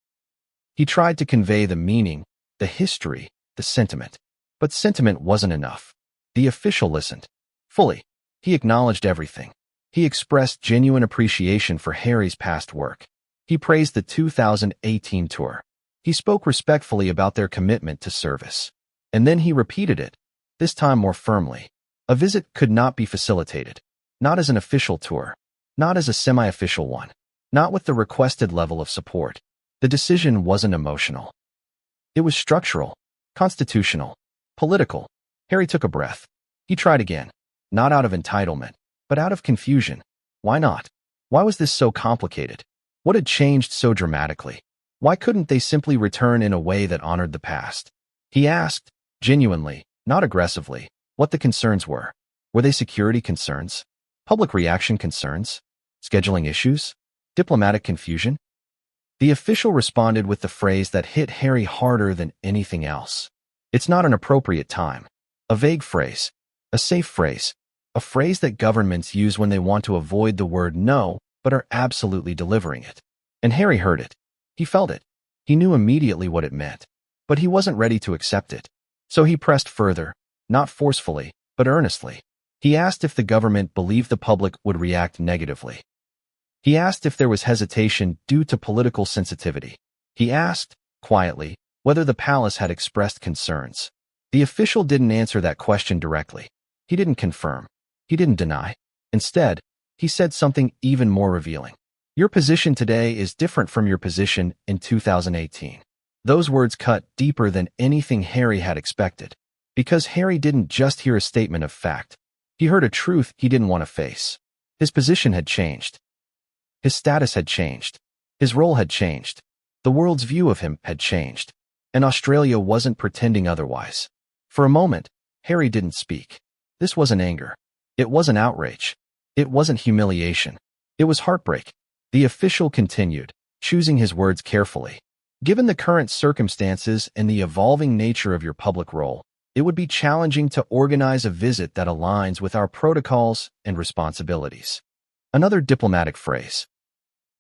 He tried to convey the meaning, the history, the sentiment. But sentiment wasn't enough. The official listened. Fully. He acknowledged everything. He expressed genuine appreciation for Harry's past work. He praised the 2018 tour. He spoke respectfully about their commitment to service. And then he repeated it, this time more firmly. A visit could not be facilitated. Not as an official tour. Not as a semi-official one. Not with the requested level of support. The decision wasn't emotional. It was structural, constitutional, political. Harry took a breath. He tried again. Not out of entitlement, but out of confusion. Why not? Why was this so complicated? What had changed so dramatically? Why couldn't they simply return in a way that honored the past? He asked, genuinely, not aggressively, what the concerns were. Were they security concerns? Public reaction concerns? Scheduling issues? Diplomatic confusion? The official responded with the phrase that hit Harry harder than anything else. It's not an appropriate time. A vague phrase. A safe phrase. A phrase that governments use when they want to avoid the word no, but are absolutely delivering it. And Harry heard it. He felt it. He knew immediately what it meant. But he wasn't ready to accept it. So he pressed further, not forcefully, but earnestly. He asked if the government believed the public would react negatively. He asked if there was hesitation due to political sensitivity. He asked, quietly, whether the palace had expressed concerns. The official didn't answer that question directly. He didn't confirm. He didn't deny. Instead, he said something even more revealing. Your position today is different from your position in 2018. Those words cut deeper than anything Harry had expected. Because Harry didn't just hear a statement of fact. He heard a truth he didn't want to face. His position had changed. His status had changed. His role had changed. The world's view of him had changed. And Australia wasn't pretending otherwise. For a moment, Harry didn't speak. This wasn't anger. It wasn't outrage. It wasn't humiliation. It was heartbreak. The official continued, choosing his words carefully. Given the current circumstances and the evolving nature of your public role, it would be challenging to organize a visit that aligns with our protocols and responsibilities. Another diplomatic phrase.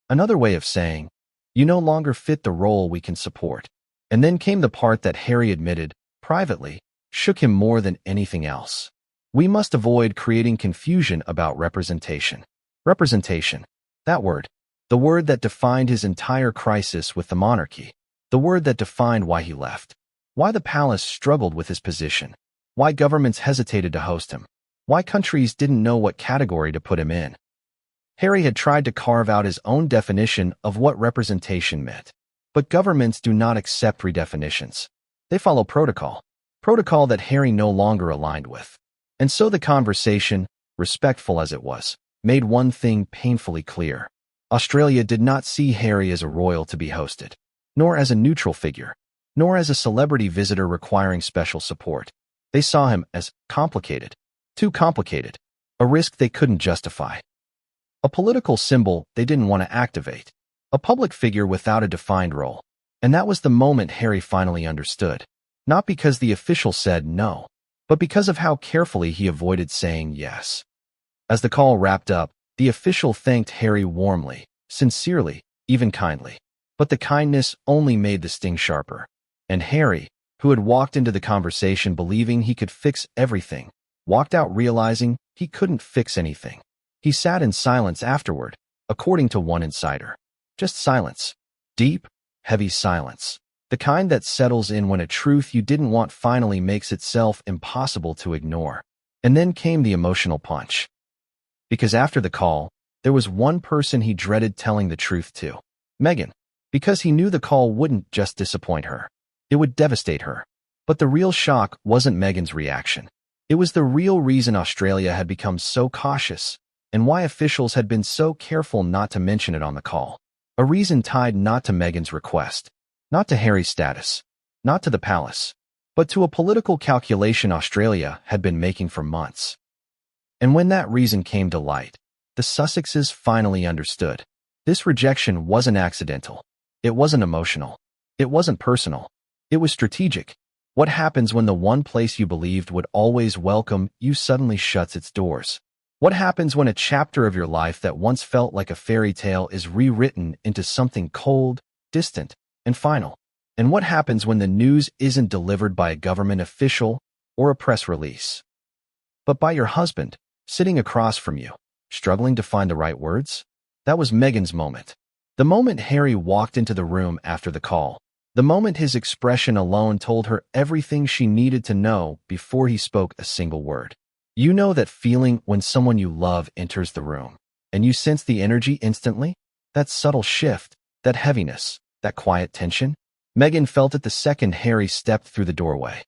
Another way of saying, you no longer fit the role we can support. And then came the part that Harry admitted, privately, shook him more than anything else. We must avoid creating confusion about representation. Representation. That word. The word that defined his entire crisis with the monarchy. The word that defined why he left. Why the palace struggled with his position. Why governments hesitated to host him. Why countries didn't know what category to put him in. Harry had tried to carve out his own definition of what representation meant. But governments do not accept redefinitions. They follow protocol. Protocol that Harry no longer aligned with. And so the conversation, respectful as it was, made one thing painfully clear. Australia did not see Harry as a royal to be hosted, nor as a neutral figure, nor as a celebrity visitor requiring special support. They saw him as complicated, too complicated, a risk they couldn't justify. A political symbol they didn't want to activate, a public figure without a defined role. And that was the moment Harry finally understood. Not because the official said no, but because of how carefully he avoided saying yes. As the call wrapped up, the official thanked Harry warmly, sincerely, even kindly. But the kindness only made the sting sharper. And Harry, who had walked into the conversation believing he could fix everything, walked out realizing he couldn't fix anything. He sat in silence afterward, according to one insider. Just silence. Deep, heavy silence. The kind that settles in when a truth you didn't want finally makes itself impossible to ignore. And then came the emotional punch. Because after the call, there was one person he dreaded telling the truth to. Meghan. Because he knew the call wouldn't just disappoint her. It would devastate her. But the real shock wasn't Meghan's reaction. It was the real reason Australia had become so cautious, and why officials had been so careful not to mention it on the call. A reason tied not to Meghan's request, not to Harry's status, not to the palace, but to a political calculation Australia had been making for months. And when that reason came to light, the Sussexes finally understood. This rejection wasn't accidental. It wasn't emotional. It wasn't personal. It was strategic. What happens when the one place you believed would always welcome you suddenly shuts its doors? What happens when a chapter of your life that once felt like a fairy tale is rewritten into something cold, distant, and final? And what happens when the news isn't delivered by a government official or a press release, but by your husband, sitting across from you, struggling to find the right words? That was Meghan's moment. The moment Harry walked into the room after the call. The moment his expression alone told her everything she needed to know before he spoke a single word. You know that feeling when someone you love enters the room, and you sense the energy instantly? That subtle shift, that heaviness, that quiet tension? Meghan felt it the second Harry stepped through the doorway.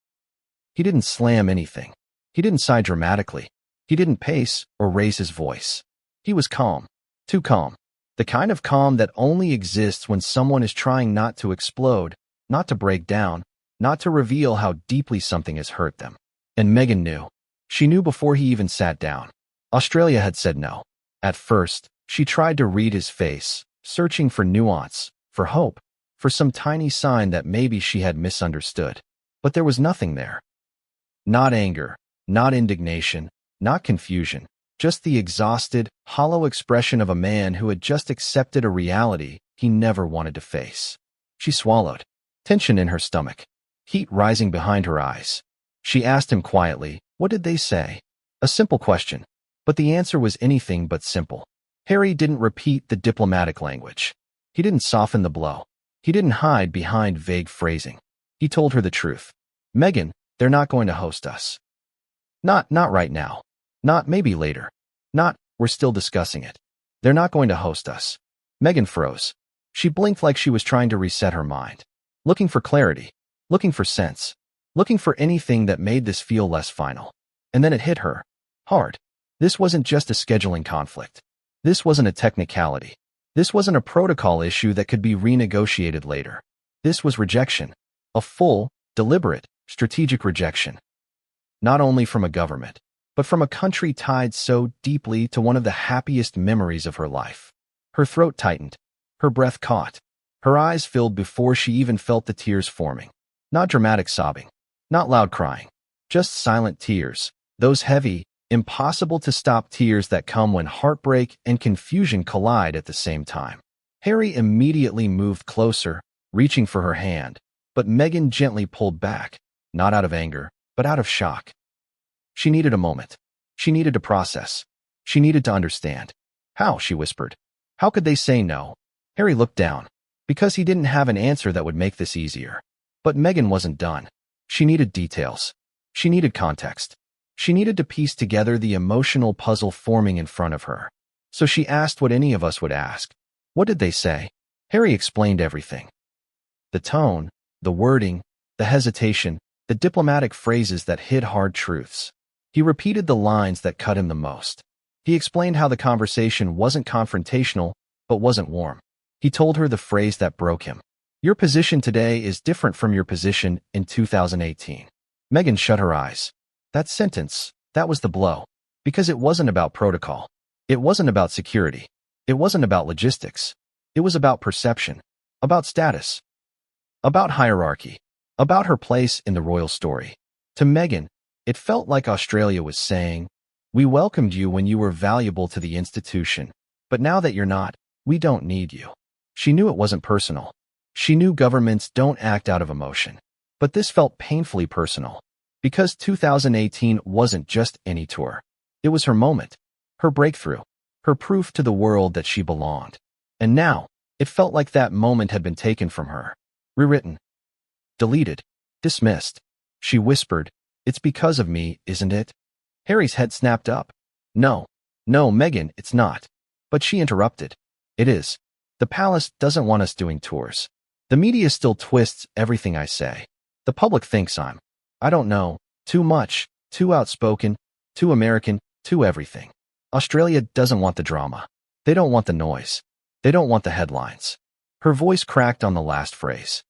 He didn't slam anything. He didn't sigh dramatically. He didn't pace or raise his voice. He was calm. Too calm. The kind of calm that only exists when someone is trying not to explode, not to break down, not to reveal how deeply something has hurt them. And Meghan knew. She knew before he even sat down. Australia had said no. At first, she tried to read his face, searching for nuance, for hope, for some tiny sign that maybe she had misunderstood. But there was nothing there. Not anger, not indignation, not confusion. Just the exhausted, hollow expression of a man who had just accepted a reality he never wanted to face. She swallowed, tension in her stomach, heat rising behind her eyes. She asked him quietly, "What did they say?" A simple question, but the answer was anything but simple. Harry didn't repeat the diplomatic language. He didn't soften the blow. He didn't hide behind vague phrasing. He told her the truth. "Meghan, they're not going to host us. Not right now. Not maybe later. Not, we're still discussing it. They're not going to host us." Meghan froze. She blinked like she was trying to reset her mind. Looking for clarity. Looking for sense. Looking for anything that made this feel less final. And then it hit her. Hard. This wasn't just a scheduling conflict. This wasn't a technicality. This wasn't a protocol issue that could be renegotiated later. This was rejection. A full, deliberate, strategic rejection. Not only from a government, but from a country tied so deeply to one of the happiest memories of her life. Her throat tightened. Her breath caught. Her eyes filled before she even felt the tears forming. Not dramatic sobbing. Not loud crying. Just silent tears. Those heavy, impossible to stop tears that come when heartbreak and confusion collide at the same time. Harry immediately moved closer, reaching for her hand, but Meghan gently pulled back, not out of anger, but out of shock. She needed a moment. She needed to process. She needed to understand. How, she whispered. How could they say no? Harry looked down. Because he didn't have an answer that would make this easier. But Meghan wasn't done. She needed details. She needed context. She needed to piece together the emotional puzzle forming in front of her. So she asked what any of us would ask. What did they say? Harry explained everything. The tone, the wording, the hesitation, the diplomatic phrases that hid hard truths. He repeated the lines that cut him the most. He explained how the conversation wasn't confrontational, but wasn't warm. He told her the phrase that broke him. Your position today is different from your position in 2018. Meghan shut her eyes. That sentence, that was the blow. Because it wasn't about protocol. It wasn't about security. It wasn't about logistics. It was about perception. About status. About hierarchy. About her place in the royal story. To Meghan, it felt like Australia was saying, we welcomed you when you were valuable to the institution, but now that you're not, we don't need you. She knew it wasn't personal. She knew governments don't act out of emotion. But this felt painfully personal. Because 2018 wasn't just any tour. It was her moment. Her breakthrough. Her proof to the world that she belonged. And now, it felt like that moment had been taken from her. Rewritten. Deleted. Dismissed. She whispered, it's because of me, isn't it? Harry's head snapped up. No, Meghan, it's not. But she interrupted. It is. The palace doesn't want us doing tours. The media still twists everything I say. The public thinks I don't know, too much, too outspoken, too American, too everything. Australia doesn't want the drama. They don't want the noise. They don't want the headlines. Her voice cracked on the last phrase.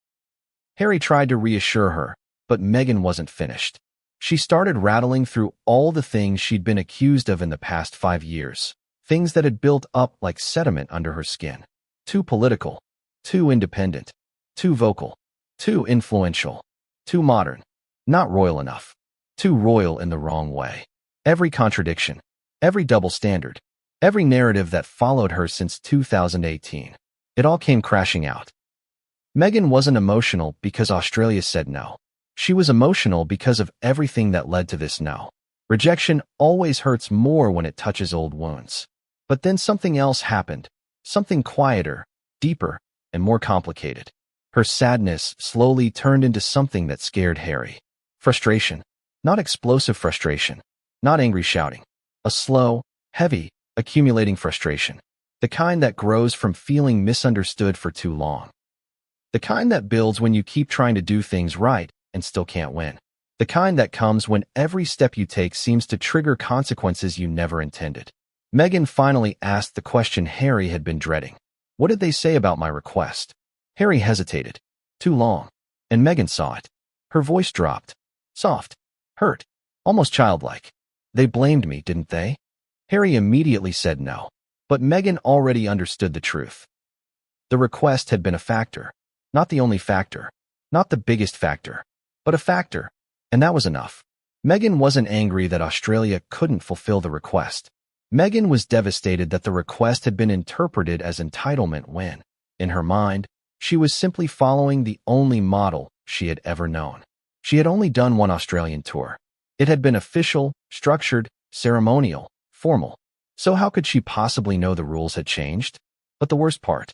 Harry tried to reassure her, but Meghan wasn't finished. She started rattling through all the things she'd been accused of in the past 5 years, things that had built up like sediment under her skin. Too political, too independent, too vocal, too influential, too modern, not royal enough, too royal in the wrong way. Every contradiction, every double standard, every narrative that followed her since 2018. It all came crashing out. Meghan wasn't emotional because Australia said no. She was emotional because of everything that led to this no. Rejection always hurts more when it touches old wounds. But then something else happened. Something quieter, deeper, and more complicated. Her sadness slowly turned into something that scared Harry. Frustration. Not explosive frustration. Not angry shouting. A slow, heavy, accumulating frustration. The kind that grows from feeling misunderstood for too long. The kind that builds when you keep trying to do things right and still can't win. The kind that comes when every step you take seems to trigger consequences you never intended. Meghan finally asked the question Harry had been dreading. What did they say about my request? Harry hesitated. Too long. And Meghan saw it. Her voice dropped. Soft. Hurt. Almost childlike. They blamed me, didn't they? Harry immediately said no. But Meghan already understood the truth. The request had been a factor. Not the only factor. Not the biggest factor. But a factor. And that was enough. Meghan wasn't angry that Australia couldn't fulfill the request. Meghan was devastated that the request had been interpreted as entitlement when, in her mind, she was simply following the only model she had ever known. She had only done one Australian tour. It had been official, structured, ceremonial, formal. So how could she possibly know the rules had changed? But the worst part.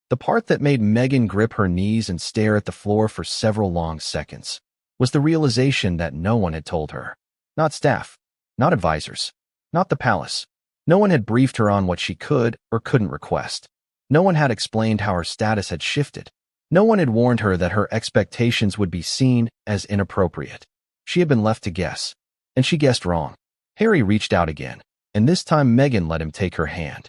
The part that made Meghan grip her knees and stare at the floor for several long seconds was the realization that no one had told her. Not staff. Not advisors. Not the palace. No one had briefed her on what she could or couldn't request. No one had explained how her status had shifted. No one had warned her that her expectations would be seen as inappropriate. She had been left to guess. And she guessed wrong. Harry reached out again, and this time Meghan let him take her hand.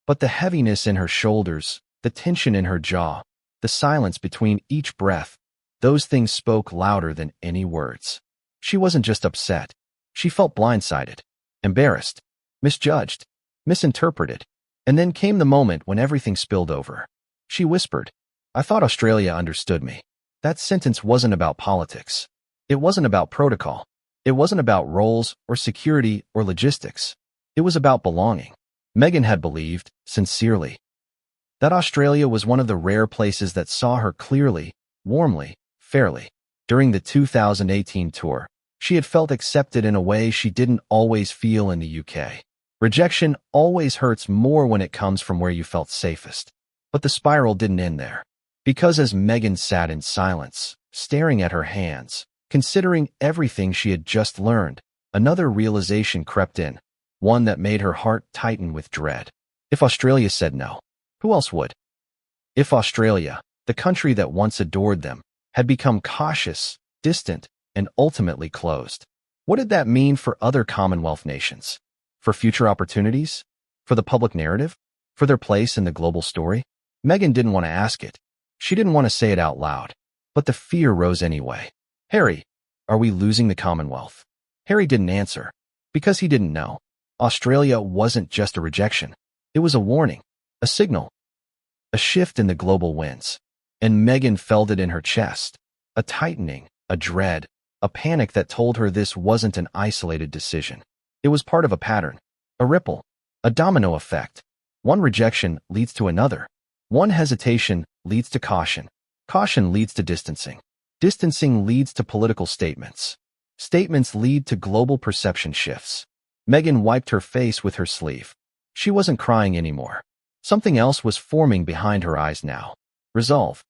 But the heaviness in her shoulders, the tension in her jaw, the silence between each breath, those things spoke louder than any words. She wasn't just upset. She felt blindsided, embarrassed, misjudged, misinterpreted. And then came the moment when everything spilled over. She whispered, I thought Australia understood me. That sentence wasn't about politics. It wasn't about protocol. It wasn't about roles or security or logistics. It was about belonging. Meghan had believed, sincerely, that Australia was one of the rare places that saw her clearly, warmly, fairly. During the 2018 tour, She had felt accepted in a way she didn't always feel in the UK. Rejection always hurts more when it comes from where you felt safest. But the spiral didn't end there. Because as Meghan sat in silence, staring at her hands, considering everything she had just learned, another realization crept in, one that made her heart tighten with dread. If Australia said no, who else would? If Australia, the country that once adored them, had become cautious, distant, and ultimately closed, what did that mean for other Commonwealth nations? For future opportunities? For the public narrative? For their place in the global story? Meghan didn't want to ask it. She didn't want to say it out loud. But the fear rose anyway. Harry, are we losing the Commonwealth? Harry didn't answer, because he didn't know. Australia wasn't just a rejection. It was a warning, a signal, a shift in the global winds. And Meghan felt it in her chest. A tightening, a dread, a panic that told her this wasn't an isolated decision. It was part of a pattern, a ripple, a domino effect. One rejection leads to another. One hesitation leads to caution. Caution leads to distancing. Distancing leads to political statements. Statements lead to global perception shifts. Meghan wiped her face with her sleeve. She wasn't crying anymore. Something else was forming behind her eyes now. Resolve.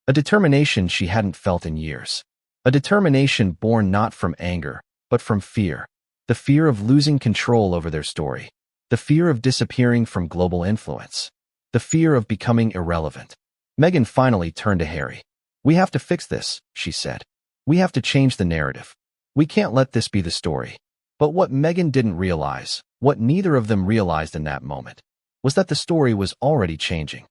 A determination she hadn't felt in years. A determination born not from anger, but from fear. The fear of losing control over their story. The fear of disappearing from global influence. The fear of becoming irrelevant. Meghan finally turned to Harry. We have to fix this, she said. We have to change the narrative. We can't let this be the story. But what Meghan didn't realize, what neither of them realized in that moment, was that the story was already changing.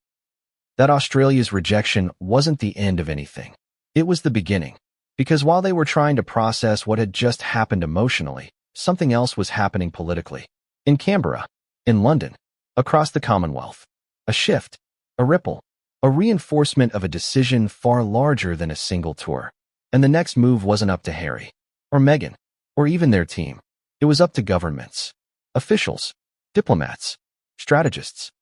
That Australia's rejection wasn't the end of anything. It was the beginning. Because while they were trying to process what had just happened emotionally, something else was happening politically. In Canberra, in London, across the Commonwealth. A shift, a ripple, a reinforcement of a decision far larger than a single tour. And the next move wasn't up to Harry, or Meghan, or even their team. It was up to governments, officials, diplomats, strategists.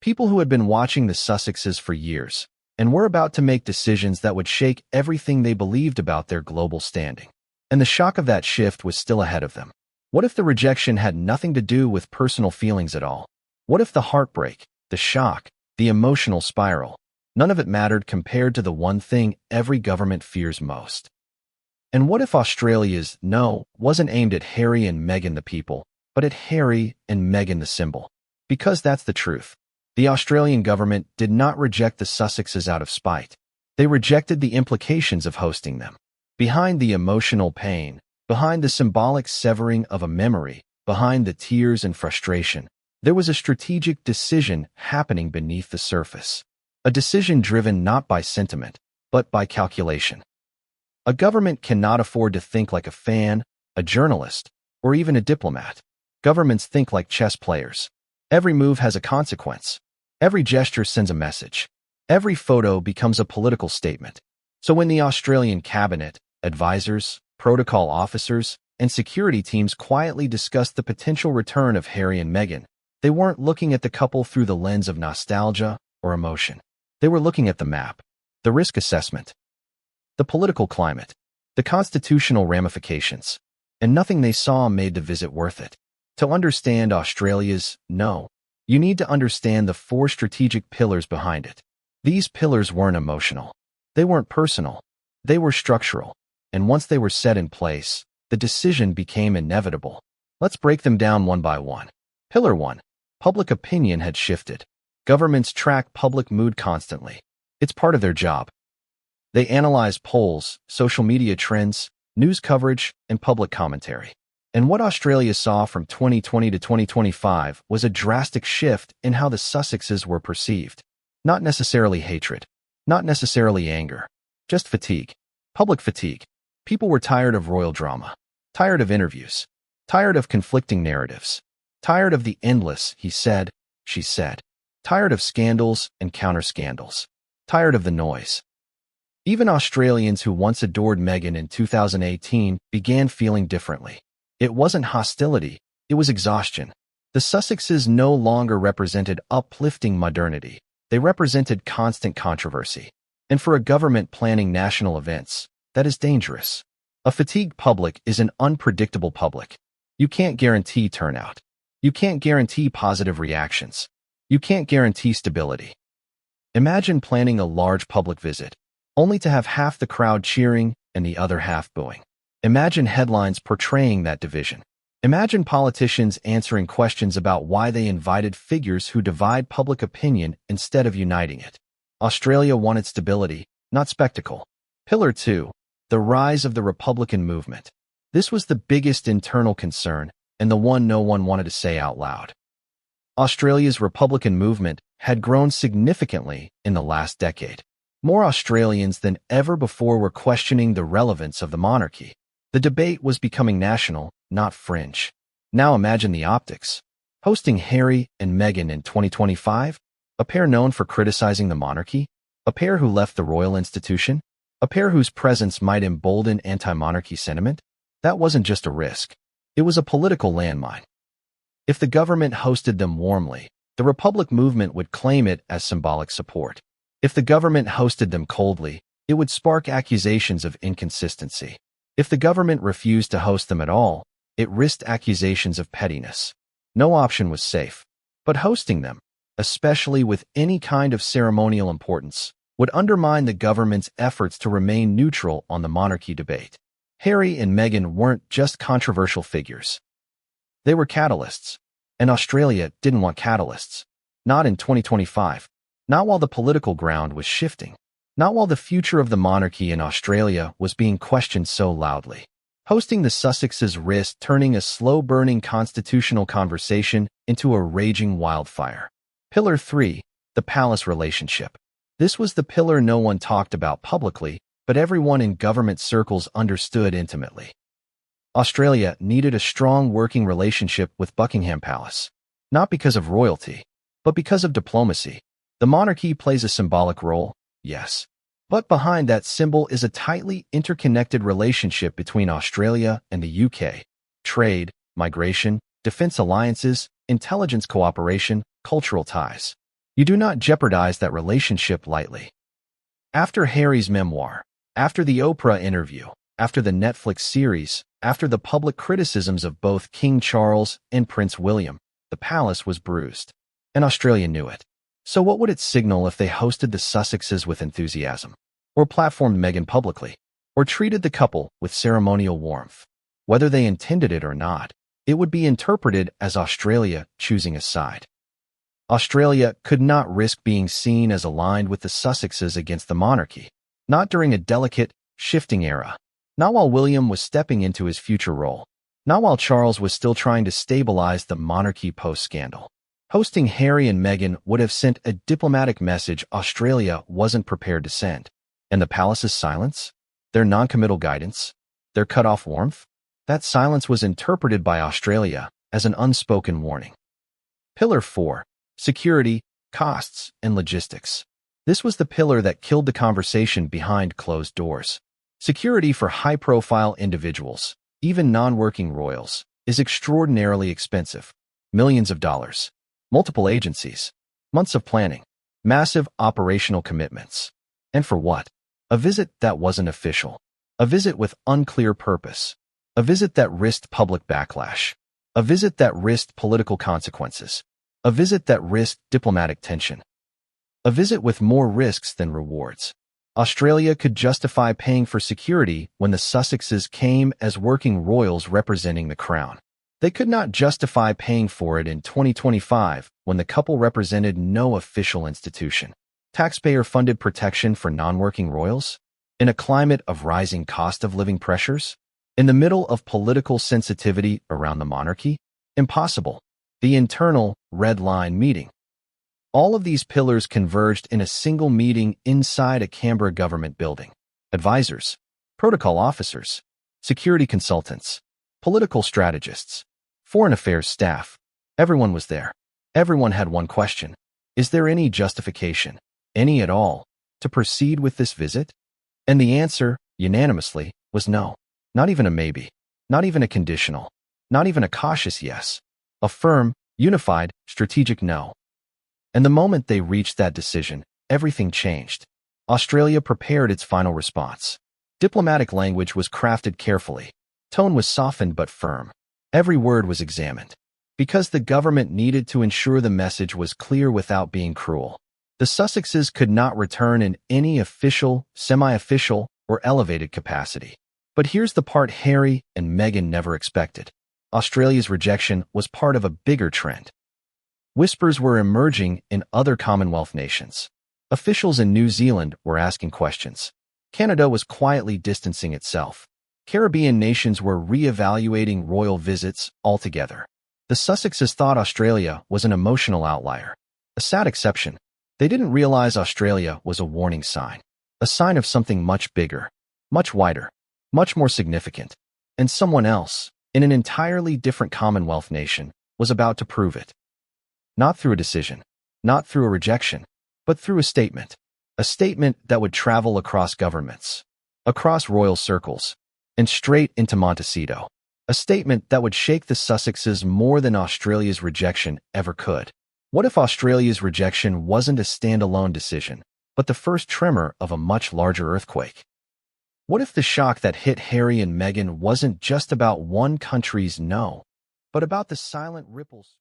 People who had been watching the Sussexes for years, and were about to make decisions that would shake everything they believed about their global standing. And the shock of that shift was still ahead of them. What if the rejection had nothing to do with personal feelings at all? What if the heartbreak, the shock, the emotional spiral, none of it mattered compared to the one thing every government fears most? And what if Australia's no wasn't aimed at Harry and Meghan the people, but at Harry and Meghan the symbol? Because that's the truth. The Australian government did not reject the Sussexes out of spite. They rejected the implications of hosting them. Behind the emotional pain, behind the symbolic severing of a memory, behind the tears and frustration, there was a strategic decision happening beneath the surface. A decision driven not by sentiment, but by calculation. A government cannot afford to think like a fan, a journalist, or even a diplomat. Governments think like chess players. Every move has a consequence. Every gesture sends a message. Every photo becomes a political statement. So when the Australian cabinet, advisors, protocol officers, and security teams quietly discussed the potential return of Harry and Meghan, they weren't looking at the couple through the lens of nostalgia or emotion. They were looking at the map, the risk assessment, the political climate, the constitutional ramifications, and nothing they saw made the visit worth it. To understand Australia's no, you need to understand the 4 strategic pillars behind it. These pillars weren't emotional. They weren't personal. They were structural. And once they were set in place, the decision became inevitable. Let's break them down one by one. Pillar 1. Public opinion had shifted. Governments track public mood constantly. It's part of their job. They analyze polls, social media trends, news coverage, and public commentary. And what Australia saw from 2020 to 2025 was a drastic shift in how the Sussexes were perceived. Not necessarily hatred, not necessarily anger, just fatigue. Public fatigue. People were tired of royal drama, tired of interviews, tired of conflicting narratives, tired of the endless he said, she said, tired of scandals and counter-scandals, tired of the noise. Even Australians who once adored Meghan in 2018 began feeling differently. It wasn't hostility, it was exhaustion. The Sussexes no longer represented uplifting modernity. They represented constant controversy. And for a government planning national events, that is dangerous. A fatigued public is an unpredictable public. You can't guarantee turnout. You can't guarantee positive reactions. You can't guarantee stability. Imagine planning a large public visit, only to have half the crowd cheering and the other half booing. Imagine headlines portraying that division. Imagine politicians answering questions about why they invited figures who divide public opinion instead of uniting it. Australia wanted stability, not spectacle. Pillar 2. The rise of the Republican movement. This was the biggest internal concern, and the one no one wanted to say out loud. Australia's Republican movement had grown significantly in the last decade. More Australians than ever before were questioning the relevance of the monarchy. The debate was becoming national, not fringe. Now imagine the optics. Hosting Harry and Meghan in 2025, a pair known for criticizing the monarchy, a pair who left the royal institution, a pair whose presence might embolden anti-monarchy sentiment. That wasn't just a risk. It was a political landmine. If the government hosted them warmly, the Republic movement would claim it as symbolic support. If the government hosted them coldly, it would spark accusations of inconsistency. If the government refused to host them at all, it risked accusations of pettiness. No option was safe. But hosting them, especially with any kind of ceremonial importance, would undermine the government's efforts to remain neutral on the monarchy debate. Harry and Meghan weren't just controversial figures. They were catalysts. And Australia didn't want catalysts. Not in 2025. Not while the political ground was shifting. Not while the future of the monarchy in Australia was being questioned so loudly. Hosting the Sussexes risked turning a slow-burning constitutional conversation into a raging wildfire. Pillar 3. The palace relationship. This was the pillar no one talked about publicly, but everyone in government circles understood intimately. Australia needed a strong working relationship with Buckingham Palace. Not because of royalty, but because of diplomacy. The monarchy plays a symbolic role, yes. But behind that symbol is a tightly interconnected relationship between Australia and the UK. Trade, migration, defense alliances, intelligence cooperation, cultural ties. You do not jeopardize that relationship lightly. After Harry's memoir, after the Oprah interview, after the Netflix series, after the public criticisms of both King Charles and Prince William, the palace was bruised. And Australia knew it. So what would it signal if they hosted the Sussexes with enthusiasm? Or platformed Meghan publicly? Or treated the couple with ceremonial warmth? Whether they intended it or not, it would be interpreted as Australia choosing a side. Australia could not risk being seen as aligned with the Sussexes against the monarchy. Not during a delicate, shifting era. Not while William was stepping into his future role. Not while Charles was still trying to stabilize the monarchy post-scandal. Hosting Harry and Meghan would have sent a diplomatic message Australia wasn't prepared to send. And the palace's silence? Their non-committal guidance? Their cut-off warmth? That silence was interpreted by Australia as an unspoken warning. Pillar 4. Security, costs, and logistics. This was the pillar that killed the conversation behind closed doors. Security for high-profile individuals, even non-working royals, is extraordinarily expensive. Millions of dollars. Multiple agencies. Months of planning. Massive operational commitments. And for what? A visit that wasn't official. A visit with unclear purpose. A visit that risked public backlash. A visit that risked political consequences. A visit that risked diplomatic tension. A visit with more risks than rewards. Australia could justify paying for security when the Sussexes came as working royals representing the crown. They could not justify paying for it in 2025 when the couple represented no official institution. Taxpayer-funded protection for non-working royals? In a climate of rising cost of living pressures? In the middle of political sensitivity around the monarchy? Impossible. The internal red line meeting. All of these pillars converged in a single meeting inside a Canberra government building. Advisors, protocol officers, security consultants, political strategists, foreign affairs staff. Everyone was there. Everyone had one question. Is there any justification, any at all, to proceed with this visit? And the answer, unanimously, was no. Not even a maybe. Not even a conditional. Not even a cautious yes. A firm, unified, strategic no. And the moment they reached that decision, everything changed. Australia prepared its final response. Diplomatic language was crafted carefully. Tone was softened but firm. Every word was examined. Because the government needed to ensure the message was clear without being cruel. The Sussexes could not return in any official, semi-official, or elevated capacity. But here's the part Harry and Meghan never expected. Australia's rejection was part of a bigger trend. Whispers were emerging in other Commonwealth nations. Officials in New Zealand were asking questions. Canada was quietly distancing itself. Caribbean nations were re-evaluating royal visits altogether. The Sussexes thought Australia was an emotional outlier. A sad exception. They didn't realize Australia was a warning sign. A sign of something much bigger, much wider, much more significant. And someone else, in an entirely different Commonwealth nation, was about to prove it. Not through a decision, not through a rejection, but through a statement. A statement that would travel across governments, across royal circles, and straight into Montecito. A statement that would shake the Sussexes more than Australia's rejection ever could. What if Australia's rejection wasn't a standalone decision, but the first tremor of a much larger earthquake? What if the shock that hit Harry and Meghan wasn't just about one country's no, but about the silent ripples?